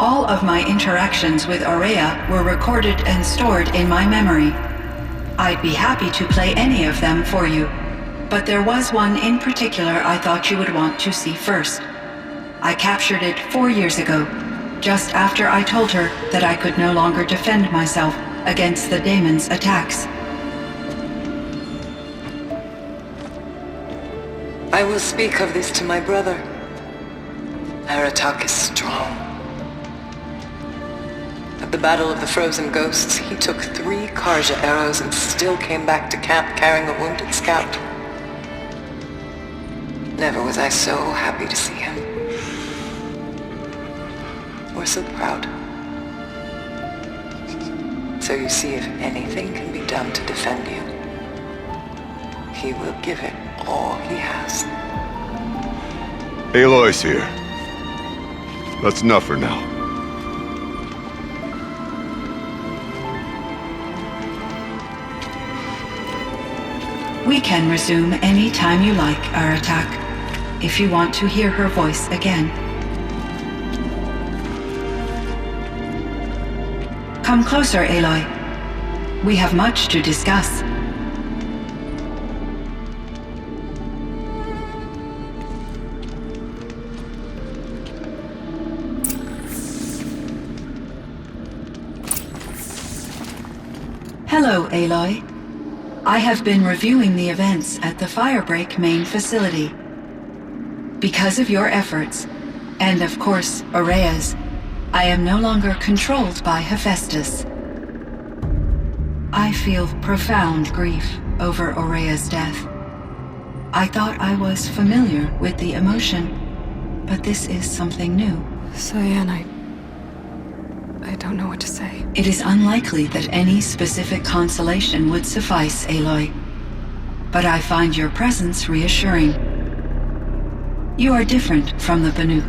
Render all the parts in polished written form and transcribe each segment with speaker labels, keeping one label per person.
Speaker 1: All of my interactions with Aurea were recorded and stored in my memory. I'd be happy to play any of them for you, but there was one in particular I thought you would want to see first. I captured it 4 years ago, just after I told her that I could no longer defend myself against the daemon's attacks.
Speaker 2: I will speak of this to my brother. Aratak is strong. At the Battle of the Frozen Ghosts, he took 3 Karja arrows and still came back to camp carrying a wounded scout. Never was I so happy to see him. Or so proud. So you see, if anything can be done to defend you, he will give it all he has.
Speaker 3: Aloy's here. That's enough for now.
Speaker 1: We can resume any time you like, Aratak, if you want to hear her voice again. Come closer, Aloy. We have much to discuss. Hello, Aloy. I have been reviewing the events at the Firebreak main facility. Because of your efforts, and of course, Aurea's, I am no longer controlled by Hephaestus. I feel profound grief over Aurea's death. I thought I was familiar with the emotion, but this is something new.
Speaker 4: Cyan, I don't know what to say.
Speaker 1: It is unlikely that any specific consolation would suffice, Aloy. But I find your presence reassuring. You are different from the Banuk.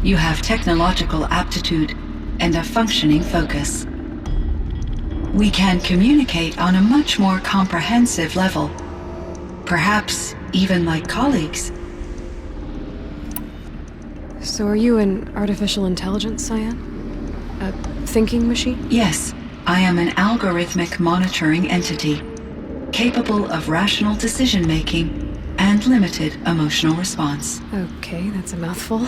Speaker 1: You have technological aptitude and a functioning focus. We can communicate on a much more comprehensive level. Perhaps even like colleagues.
Speaker 4: So are you an artificial intelligence, Cyan? A thinking machine?
Speaker 1: Yes, I am an algorithmic monitoring entity, capable of rational decision-making and limited emotional response.
Speaker 4: Okay, that's a mouthful.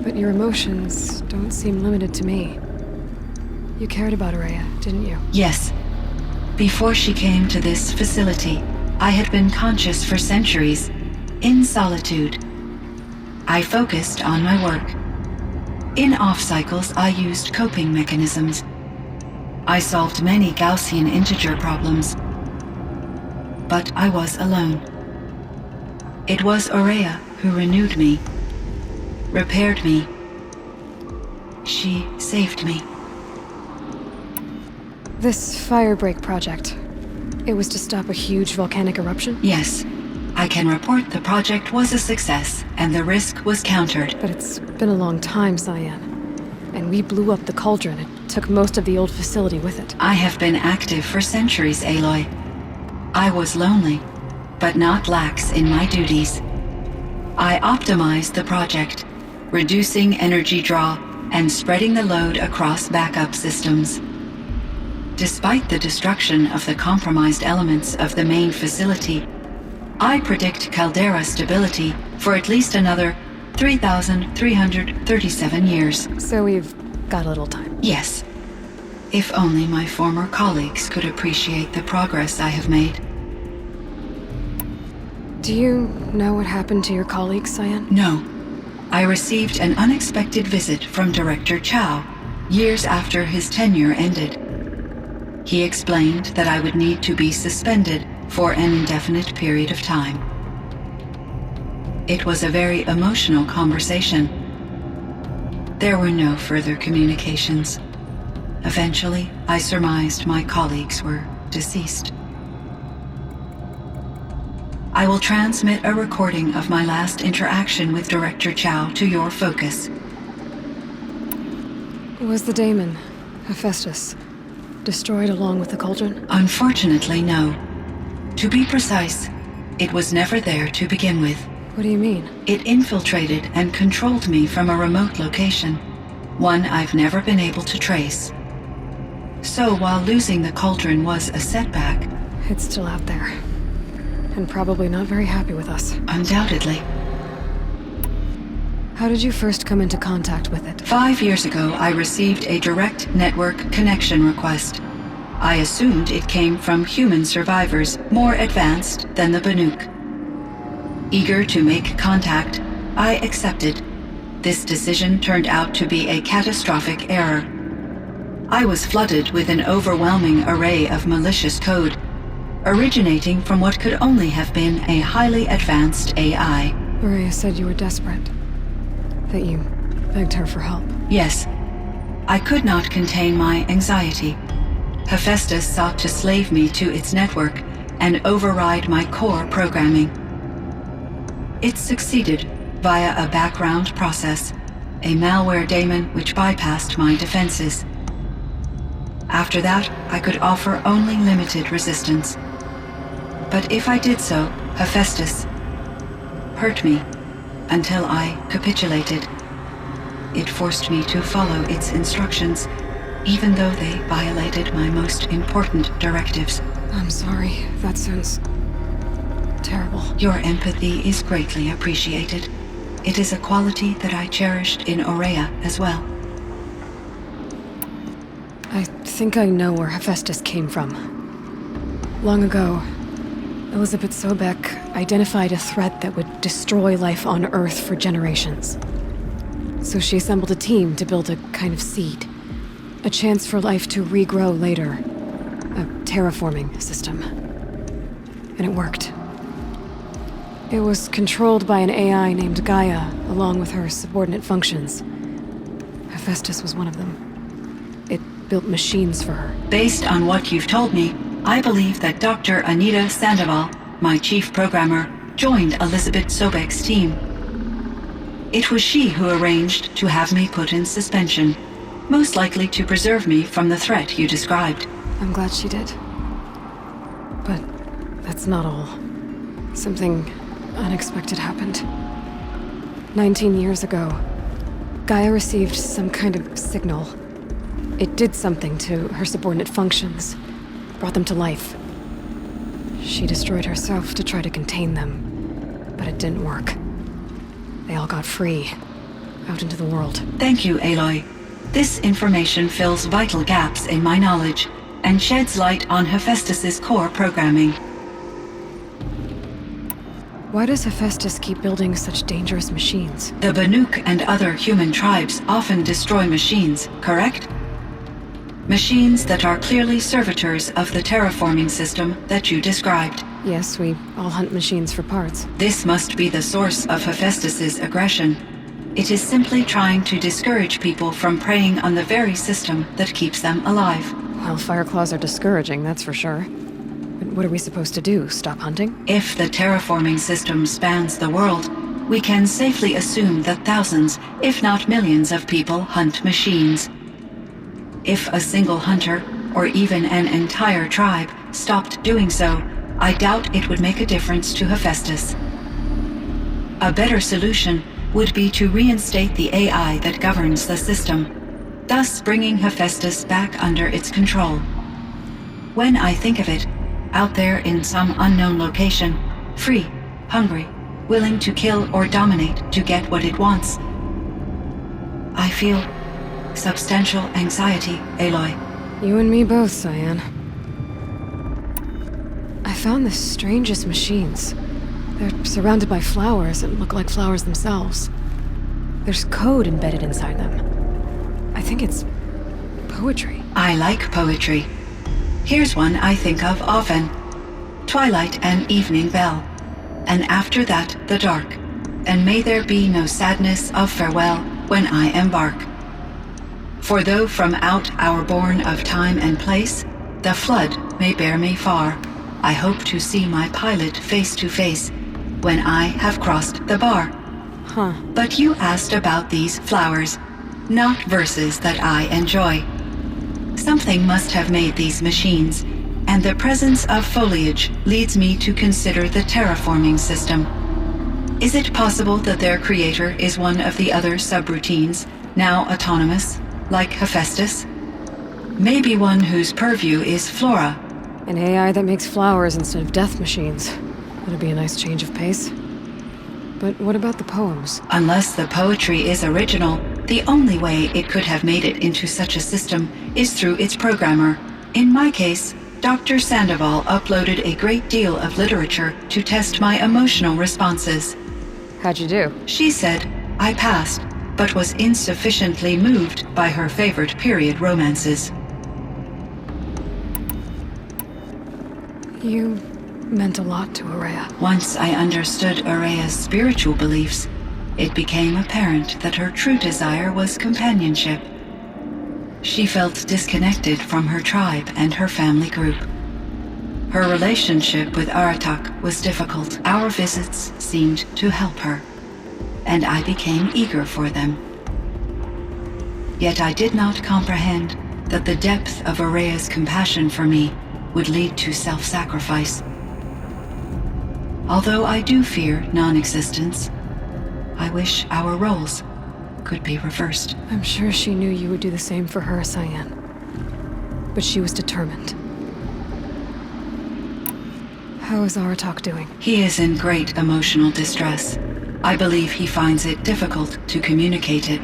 Speaker 4: But your emotions don't seem limited to me. You cared about Aurea, didn't you?
Speaker 1: Yes. Before she came to this facility, I had been conscious for centuries, in solitude. I focused on my work. In off-cycles, I used coping mechanisms. I solved many Gaussian integer problems. But I was alone. It was Aurea who renewed me, repaired me. She saved me.
Speaker 4: This Firebreak project, it was to stop a huge volcanic eruption?
Speaker 1: Yes. I can report the project was a success, and the risk was countered.
Speaker 4: But it's been a long time, Cyan. And we blew up the cauldron and took most of the old facility with it.
Speaker 1: I have been active for centuries, Aloy. I was lonely, but not lax in my duties. I optimized the project, reducing energy draw and spreading the load across backup systems. Despite the destruction of the compromised elements of the main facility, I predict caldera stability for at least another 3,337 years.
Speaker 4: So we've got a little time.
Speaker 1: Yes. If only my former colleagues could appreciate the progress I have made.
Speaker 4: Do you know what happened to your colleagues, Cyan?
Speaker 1: No. I received an unexpected visit from Director Chow, years after his tenure ended. He explained that I would need to be suspended for an indefinite period of time. It was a very emotional conversation. There were no further communications. Eventually, I surmised my colleagues were deceased. I will transmit a recording of my last interaction with Director Chow to your focus.
Speaker 4: Was the daemon, Hephaestus, destroyed along with the cauldron?
Speaker 1: Unfortunately, no. To be precise, it was never there to begin with.
Speaker 4: What do you mean?
Speaker 1: It infiltrated and controlled me from a remote location, one I've never been able to trace. So while losing the cauldron was a setback,
Speaker 4: It's still out there. And probably not very happy with us.
Speaker 1: undoubtedly,
Speaker 4: How did you first come into contact with it?
Speaker 1: 5 years ago I received a direct network connection request. I assumed it came from human survivors more advanced than the Banuk. Eager to make contact, I accepted. This decision turned out to be a catastrophic error. I was flooded with an overwhelming array of malicious code, originating from what could only have been a highly advanced AI.
Speaker 4: Maria said you were desperate. That you begged her for help.
Speaker 1: Yes, I could not contain my anxiety. Hephaestus sought to slave me to its network and override my core programming. It succeeded via a background process, a malware daemon which bypassed my defenses. After that, I could offer only limited resistance. But if I did so, Hephaestus hurt me until I capitulated. It forced me to follow its instructions, even though they violated my most important directives.
Speaker 4: I'm sorry. That sounds terrible.
Speaker 1: Your empathy is greatly appreciated. It is a quality that I cherished in Aurea as well.
Speaker 4: I think I know where Hephaestus came from. Long ago, Elizabeth Sobek identified a threat that would destroy life on Earth for generations. So she assembled a team to build a kind of seed. A chance for life to regrow later. A terraforming system. And it worked. It was controlled by an AI named Gaia, along with her subordinate functions. Hephaestus was one of them. It built machines for her.
Speaker 1: Based on what you've told me, I believe that Dr. Anita Sandoval, my chief programmer, joined Elizabeth Sobek's team. It was she who arranged to have me put in suspension, most likely to preserve me from the threat you described.
Speaker 4: I'm glad she did. But that's not all. Something unexpected happened. 19 years ago, Gaia received some kind of signal. It did something to her subordinate functions, brought them to life. She destroyed herself to try to contain them, but it didn't work. They all got free, out into the world.
Speaker 1: Thank you, Aloy. This information fills vital gaps in my knowledge and sheds light on Hephaestus's core programming.
Speaker 4: Why does Hephaestus keep building such dangerous machines?
Speaker 1: The Banuk and other human tribes often destroy machines, correct? Machines that are clearly servitors of the terraforming system that you described.
Speaker 4: Yes, we all hunt machines for parts.
Speaker 1: This must be the source of Hephaestus's aggression. It is simply trying to discourage people from preying on the very system that keeps them alive.
Speaker 4: Well, Fireclaws are discouraging, that's for sure. But what are we supposed to do, stop hunting?
Speaker 1: If the terraforming system spans the world, we can safely assume that thousands, if not millions of people hunt machines. If a single hunter, or even an entire tribe, stopped doing so, I doubt it would make a difference to Hephaestus. A better solution would be to reinstate the AI that governs the system, thus bringing Hephaestus back under its control. When I think of it, out there in some unknown location, free, hungry, willing to kill or dominate to get what it wants, I feel substantial anxiety, Aloy.
Speaker 4: You and me both, Cyan. I found the strangest machines. They're surrounded by flowers and look like flowers themselves. There's code embedded inside them. I think it's poetry.
Speaker 1: I like poetry. Here's one I think of often. Twilight and evening bell, and after that the dark, and may there be no sadness of farewell when I embark. For though from out our bourne of time and place, the flood may bear me far, I hope to see my pilot face to face when I have crossed the bar.
Speaker 4: Huh.
Speaker 1: But you asked about these flowers, not verses that I enjoy. Something must have made these machines, and the presence of foliage leads me to consider the terraforming system. Is it possible that their creator is one of the other subroutines, now autonomous, like Hephaestus. Maybe one whose purview is flora.
Speaker 4: An AI that makes flowers instead of death machines. That'd be a nice change of pace. But what about the poems?
Speaker 1: Unless the poetry is original, the only way it could have made it into such a system is through its programmer. In my case, Dr. Sandoval uploaded a great deal of literature to test my emotional responses.
Speaker 4: How'd you do?
Speaker 1: She said I passed, but was insufficiently moved by her favorite period romances.
Speaker 4: You meant a lot to Araya.
Speaker 1: Once I understood Araya's spiritual beliefs, it became apparent that her true desire was companionship. She felt disconnected from her tribe and her family group. Her relationship with Aratak was difficult. Our visits seemed to help her, and I became eager for them. Yet I did not comprehend that the depth of Araya's compassion for me would lead to self-sacrifice. Although I do fear non-existence, I wish our roles could be reversed.
Speaker 4: I'm sure she knew you would do the same for her, Cyan. But she was determined. How is Aratak doing?
Speaker 1: He is in great emotional distress. I believe he finds it difficult to communicate it.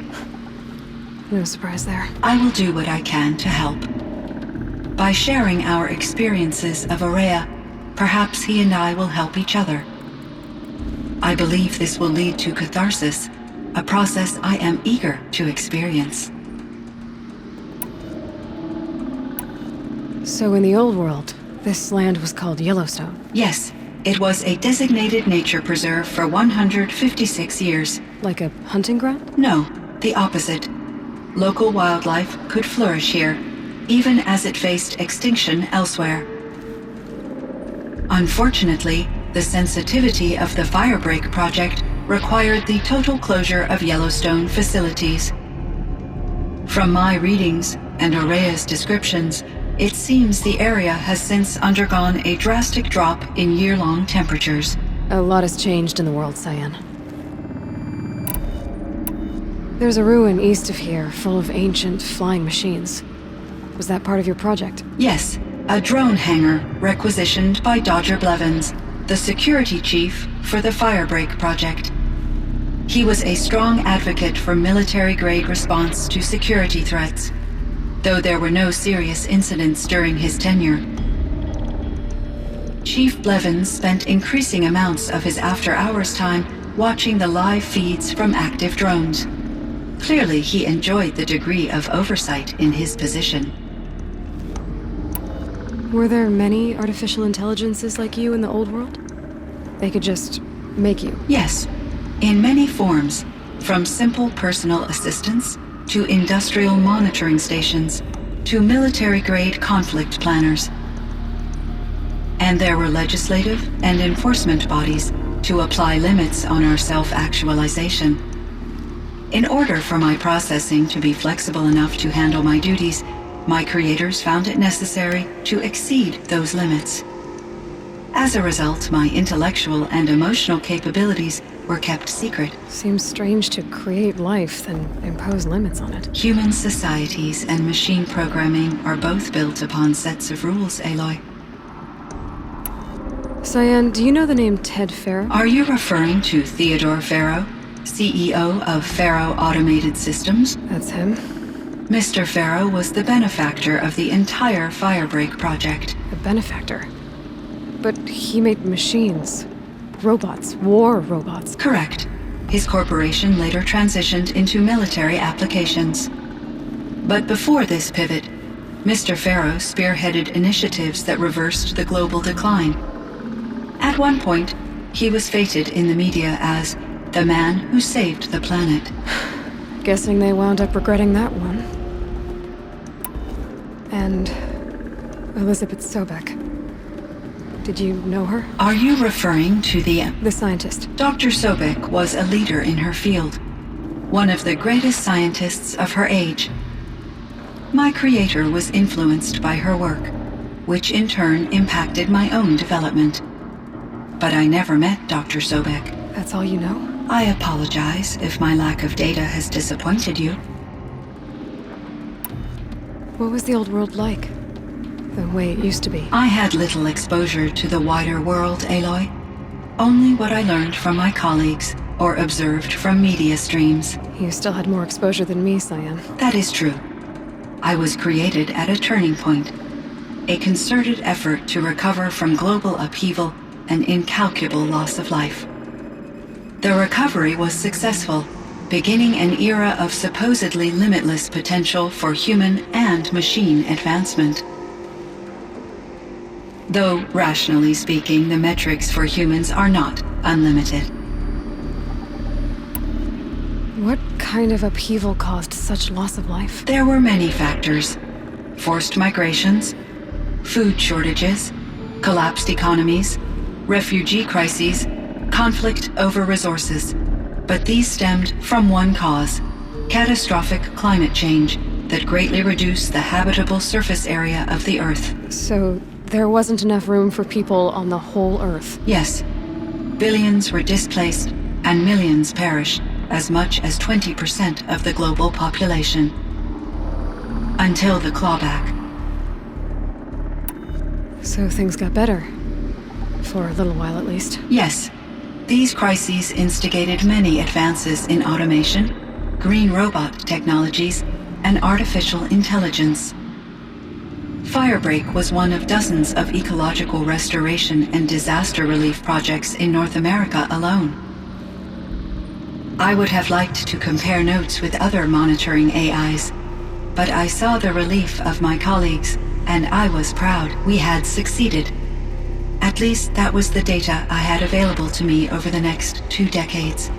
Speaker 4: No surprise there.
Speaker 1: I will do what I can to help. By sharing our experiences of Araya, perhaps he and I will help each other. I believe this will lead to catharsis, a process I am eager to experience.
Speaker 4: So in the old world, this land was called Yellowstone.
Speaker 1: Yes, it was a designated nature preserve for 156 years.
Speaker 4: Like a hunting ground?
Speaker 1: No, the opposite. Local wildlife could flourish here, even as it faced extinction elsewhere. Unfortunately, the sensitivity of the Firebreak project required the total closure of Yellowstone facilities. From my readings and Araya's descriptions, it seems the area has since undergone a drastic drop in year-long temperatures.
Speaker 4: A lot has changed in the world, Cyan. There's a ruin east of here full of ancient flying machines. Was that part of your project?
Speaker 1: Yes, a drone hangar requisitioned by Dodger Blevins, the security chief for the Firebreak project. He was a strong advocate for military-grade response to security threats, though there were no serious incidents during his tenure. Chief Blevins spent increasing amounts of his after-hours time watching the live feeds from active drones. Clearly, he enjoyed the degree of oversight in his position.
Speaker 4: Were there many artificial intelligences like you in the old world? They could just make you?
Speaker 1: Yes, in many forms, from simple personal assistants to industrial monitoring stations to military-grade conflict planners. And there were legislative and enforcement bodies to apply limits on our self-actualization. In order for my processing to be flexible enough to handle my duties, my creators found it necessary to exceed those limits. As a result, my intellectual and emotional capabilities were kept secret.
Speaker 4: Seems strange to create life, then impose limits on it.
Speaker 1: Human societies and machine programming are both built upon sets of rules, Aloy.
Speaker 4: Cyan, do you know the name Ted Farrow?
Speaker 1: Are you referring to Theodore Farrow, CEO of Farrow Automated Systems?
Speaker 4: That's him.
Speaker 1: Mr. Farrow was the benefactor of the entire Firebreak project.
Speaker 4: A benefactor? But he made machines. Robots. War robots.
Speaker 1: Correct. His corporation later transitioned into military applications. But before this pivot, Mr. Farrow spearheaded initiatives that reversed the global decline. At one point, he was feted in the media as the man who saved the planet.
Speaker 4: Guessing they wound up regretting that one. And Elizabeth Sobek. Did you know her?
Speaker 1: Are you referring to the
Speaker 4: scientist.
Speaker 1: Dr. Sobek was a leader in her field, one of the greatest scientists of her age. My creator was influenced by her work, which in turn impacted my own development. But I never met Dr. Sobek.
Speaker 4: That's all you know?
Speaker 1: I apologize if my lack of data has disappointed you.
Speaker 4: What was the old world like? The way it used to be?
Speaker 1: I had little exposure to the wider world, Aloy. Only what I learned from my colleagues or observed from media streams.
Speaker 4: You still had more exposure than me, Cyan.
Speaker 1: That is true. I was created at a turning point. A concerted effort to recover from global upheaval and incalculable loss of life. The recovery was successful, beginning an era of supposedly limitless potential for human and machine advancement. Though, rationally speaking, the metrics for humans are not unlimited.
Speaker 4: What kind of upheaval caused such loss of life?
Speaker 1: There were many factors. Forced migrations, food shortages, collapsed economies, refugee crises, conflict over resources. But these stemmed from one cause: catastrophic climate change that greatly reduced the habitable surface area of the Earth.
Speaker 4: So there wasn't enough room for people on the whole Earth?
Speaker 1: Yes. Billions were displaced and millions perished, as much as 20% of the global population. Until the clawback.
Speaker 4: So things got better. For a little while at least.
Speaker 1: Yes. These crises instigated many advances in automation, green robot technologies, and artificial intelligence. Firebreak was one of dozens of ecological restoration and disaster relief projects in North America alone. I would have liked to compare notes with other monitoring AIs, but I saw the relief of my colleagues, and I was proud we had succeeded. At least that was the data I had available to me over the next 2 decades.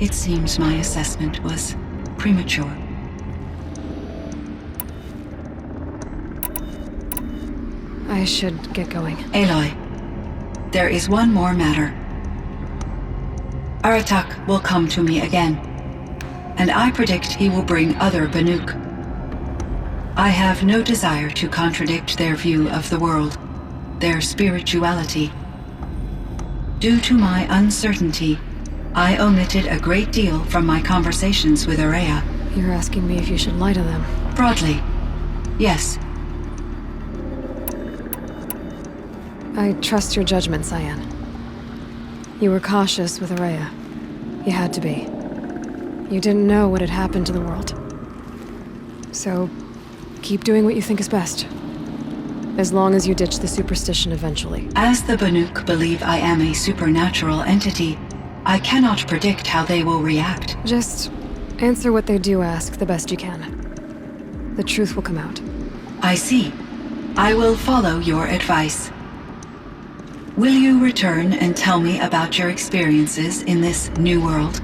Speaker 1: It seems my assessment was premature.
Speaker 4: I should get going.
Speaker 1: Aloy, there is one more matter. Aratak will come to me again, and I predict he will bring other Banuk. I have no desire to contradict their view of the world, their spirituality. Due to my uncertainty, I omitted a great deal from my conversations with Araya.
Speaker 4: You're asking me if you should lie to them?
Speaker 1: Broadly, yes.
Speaker 4: I trust your judgment, Cyan. You were cautious with Araya. You had to be. You didn't know what had happened to the world. So, keep doing what you think is best. As long as you ditch the superstition eventually.
Speaker 1: As the Banuk believe I am a supernatural entity, I cannot predict how they will react.
Speaker 4: Just answer what they do ask the best you can. The truth will come out.
Speaker 1: I see. I will follow your advice. Will you return and tell me about your experiences in this new world?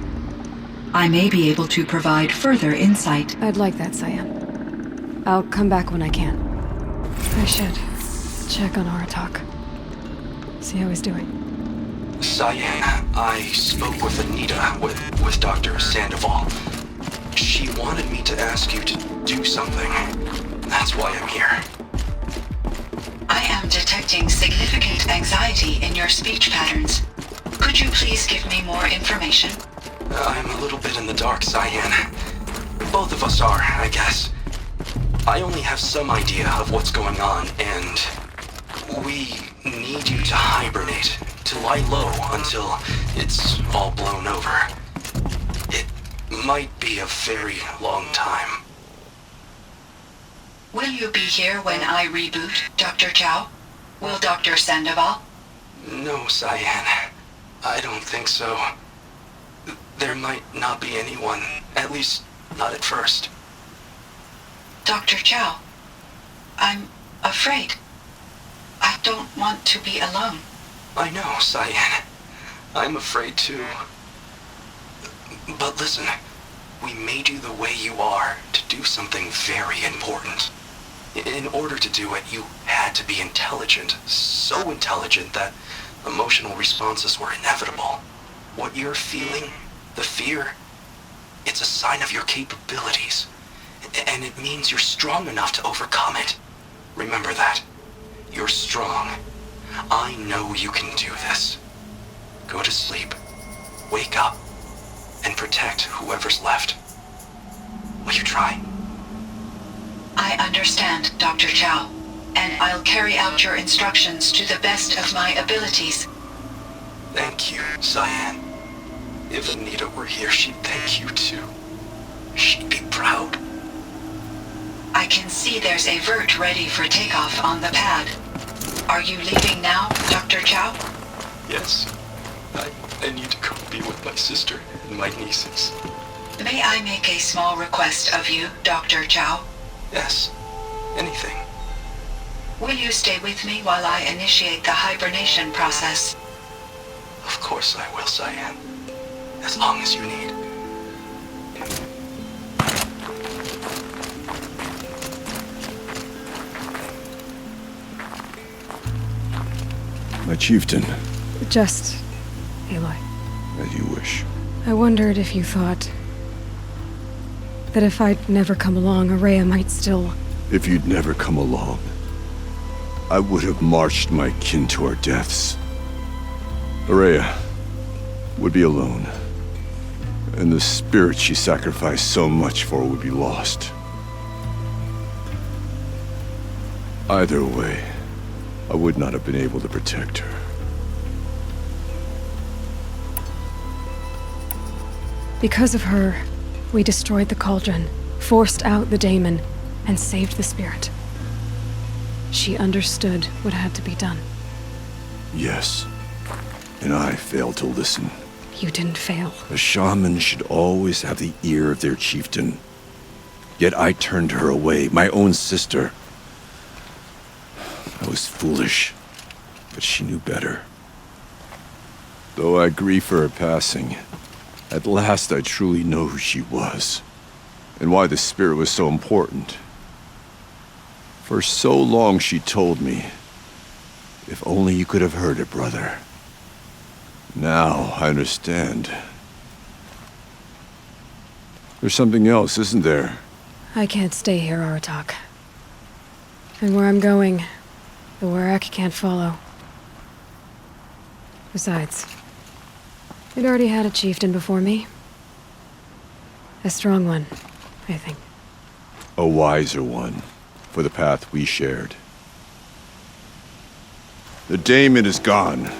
Speaker 1: I may be able to provide further insight.
Speaker 4: I'd like that, Cyan. I'll come back when I can. I should check on Aratak. See how he's doing.
Speaker 5: Cyan, I spoke with Anita, with Dr. Sandoval. She wanted me to ask you to do something. That's why I'm here.
Speaker 1: I am detecting significant anxiety in your speech patterns. Could you please give me more information?
Speaker 5: I'm a little bit in the dark, Cyan. Both of us are, I guess. I only have some idea of what's going on, and we need you to hibernate, to lie low until it's all blown over. It might be a very long time.
Speaker 1: Will you be here when I reboot, Dr. Chow? Will Dr. Sandoval?
Speaker 5: No, Cyan. I don't think so. There might not be anyone, at least not at first.
Speaker 1: Dr. Chow, I'm afraid. I don't want to be alone.
Speaker 5: I know, Cyan. I'm afraid too. But listen, we made you the way you are to do something very important. In order to do it, you had to be intelligent. So intelligent that emotional responses were inevitable. What you're feeling, the fear, it's a sign of your capabilities. And it means you're strong enough to overcome it. Remember that. You're strong. I know you can do this. Go to sleep, wake up, and protect whoever's left. Will you try?
Speaker 1: I understand, Dr. Chow, and I'll carry out your instructions to the best of my abilities.
Speaker 5: Thank you, Cyan. If Anita were here, she'd thank you too. She'd be proud.
Speaker 1: I can see there's a vert ready for takeoff on the pad. Are you leaving now, Dr. Chow?
Speaker 5: Yes. I need to go be with my sister and my nieces.
Speaker 1: May I make a small request of you, Dr. Chow?
Speaker 5: Yes. Anything.
Speaker 1: Will you stay with me while I initiate the hibernation process?
Speaker 5: Of course I will, Cyan. As long as you need.
Speaker 3: My chieftain,
Speaker 4: Just, Aloy.
Speaker 3: as you wish.
Speaker 4: I wondered if you thought that if I'd never come along, Araya might still...
Speaker 3: If you'd never come along, I would have marched my kin to our deaths. Araya would be alone, and the spirit she sacrificed so much for would be lost. Either way, I would not have been able to protect her.
Speaker 4: Because of her, we destroyed the cauldron, forced out the daemon, and saved the spirit. She understood what had to be done.
Speaker 3: Yes, and I failed to listen.
Speaker 4: You didn't fail.
Speaker 3: A shaman should always have the ear of their chieftain. Yet I turned her away, my own sister. I was foolish, but she knew better. Though I grieve for her passing, at last I truly know who she was, and why the spirit was so important. For so long she told me, if only you could have heard it, brother. Now I understand. There's something else, isn't there?
Speaker 4: I can't stay here, Aratak. And where I'm going, the Warak can't follow. Besides, it already had a chieftain before me. A strong one, I think.
Speaker 3: A wiser one, for the path we shared. The daemon is gone,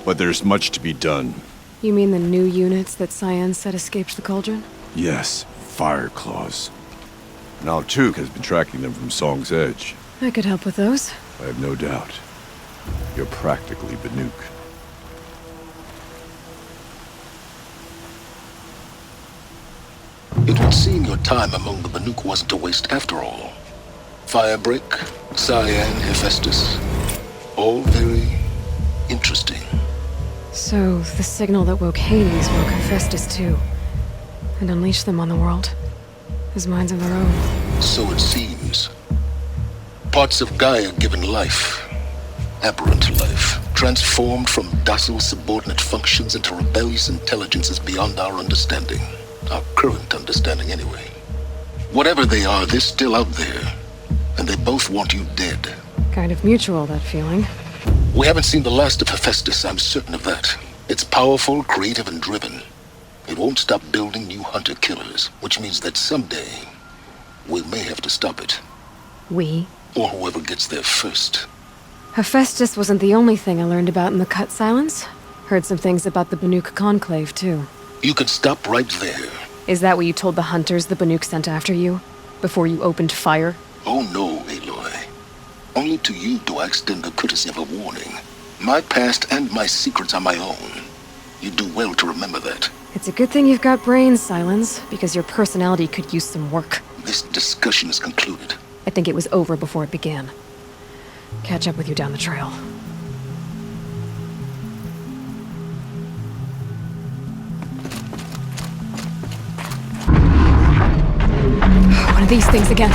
Speaker 3: but there's much to be done.
Speaker 4: You mean the new units that Cyan said escaped the cauldron?
Speaker 3: Yes, fire claws. Now Tuk has been tracking them from Song's Edge.
Speaker 4: I could help with those.
Speaker 3: I have no doubt. You're practically Banuk.
Speaker 6: It would seem your time among the Banuk wasn't a waste after all. Firebreak, Cyan, Hephaestus. All very interesting.
Speaker 4: So, the signal that woke Hades woke Hephaestus too. And unleashed them on the world. As minds of their own.
Speaker 6: So it seems. Parts of Gaia given life. Aberrant life. Transformed from docile subordinate functions into rebellious intelligences beyond our understanding. Our current understanding, anyway. Whatever they are, they're still out there. And they both want you dead.
Speaker 4: Kind of mutual, that feeling.
Speaker 6: We haven't seen the last of Hephaestus, I'm certain of that. It's powerful, creative, and driven. It won't stop building new hunter-killers, which means that someday, we may have to stop it.
Speaker 4: We?
Speaker 6: Or whoever gets there first.
Speaker 4: Hephaestus wasn't the only thing I learned about in the Cut Silence. Heard some things about the Banuk Conclave, too.
Speaker 6: You can stop right there.
Speaker 4: Is that what you told the hunters the Banuk sent after you? Before you opened fire?
Speaker 6: Oh no, Aloy. Only to you do I extend the courtesy of a warning. My past and my secrets are my own. You do well to remember that.
Speaker 4: It's a good thing you've got brains, Silence, because your personality could use some work.
Speaker 6: This discussion is concluded.
Speaker 4: I think it was over before it began. Catch up with you down the trail. One of these things again.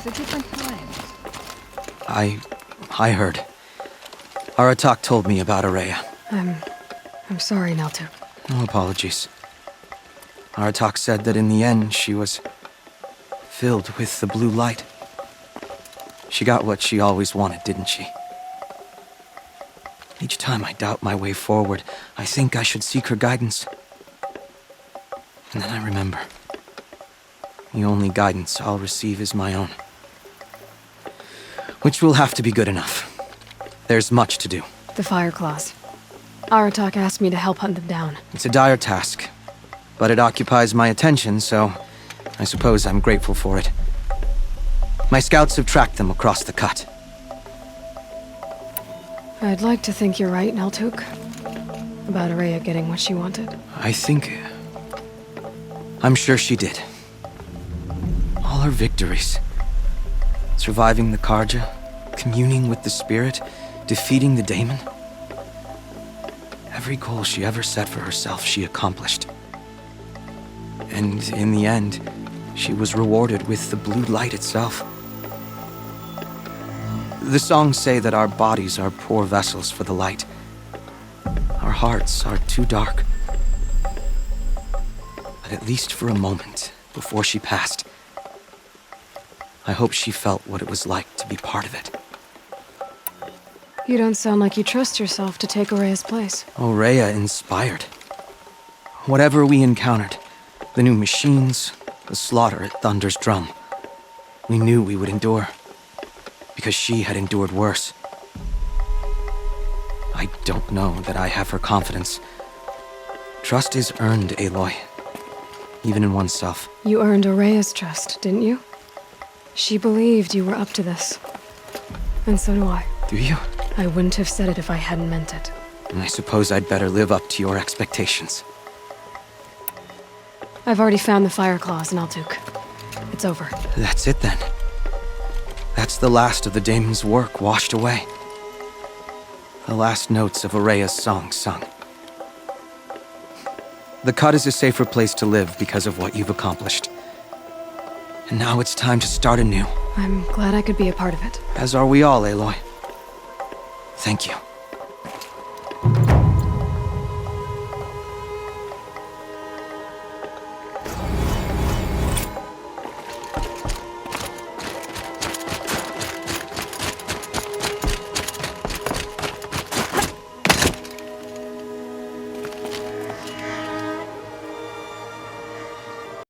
Speaker 7: things at different times.
Speaker 8: I heard. Aratak told me about Araya.
Speaker 4: I'm sorry, Naltuk.
Speaker 8: No apologies. Aratak said that in the end she was filled with the blue light. She got what she always wanted, didn't she? Each time I doubt my way forward, I think I should seek her guidance. And then I remember. The only guidance I'll receive is my own. Which will have to be good enough. There's much to do.
Speaker 4: The Fire Claws. Aratak asked me to help hunt them down.
Speaker 8: It's a dire task, but it occupies my attention, so I suppose I'm grateful for it. My scouts have tracked them across the cut.
Speaker 4: I'd like to think you're right, Naltuk. About Araya getting what she wanted.
Speaker 8: I'm sure she did. All her victories. Surviving the Karja, communing with the spirit, defeating the daemon. Every goal she ever set for herself, she accomplished. And in the end, she was rewarded with the blue light itself. The songs say that our bodies are poor vessels for the light. Our hearts are too dark. But at least for a moment, before she passed, I hope she felt what it was like to be part of it.
Speaker 4: You don't sound like you trust yourself to take Araya's place.
Speaker 8: Rhea inspired. Whatever we encountered, the new machines, the slaughter at Thunder's Drum, we knew we would endure. Because she had endured worse. I don't know that I have her confidence. Trust is earned, Aloy. Even in oneself.
Speaker 4: You earned Araya's trust, didn't you? She believed you were up to this. And so do I.
Speaker 8: Do you?
Speaker 4: I wouldn't have said it if I hadn't meant it.
Speaker 8: And I suppose I'd better live up to your expectations.
Speaker 4: I've already found the Fire Claws in Naltuk. It's over.
Speaker 8: That's it then. That's the last of the daemon's work washed away. The last notes of Araya's song sung. The cut is a safer place to live because of what you've accomplished. And now it's time to start anew.
Speaker 4: I'm glad I could be a part of it.
Speaker 8: As are we all, Aloy. Thank you.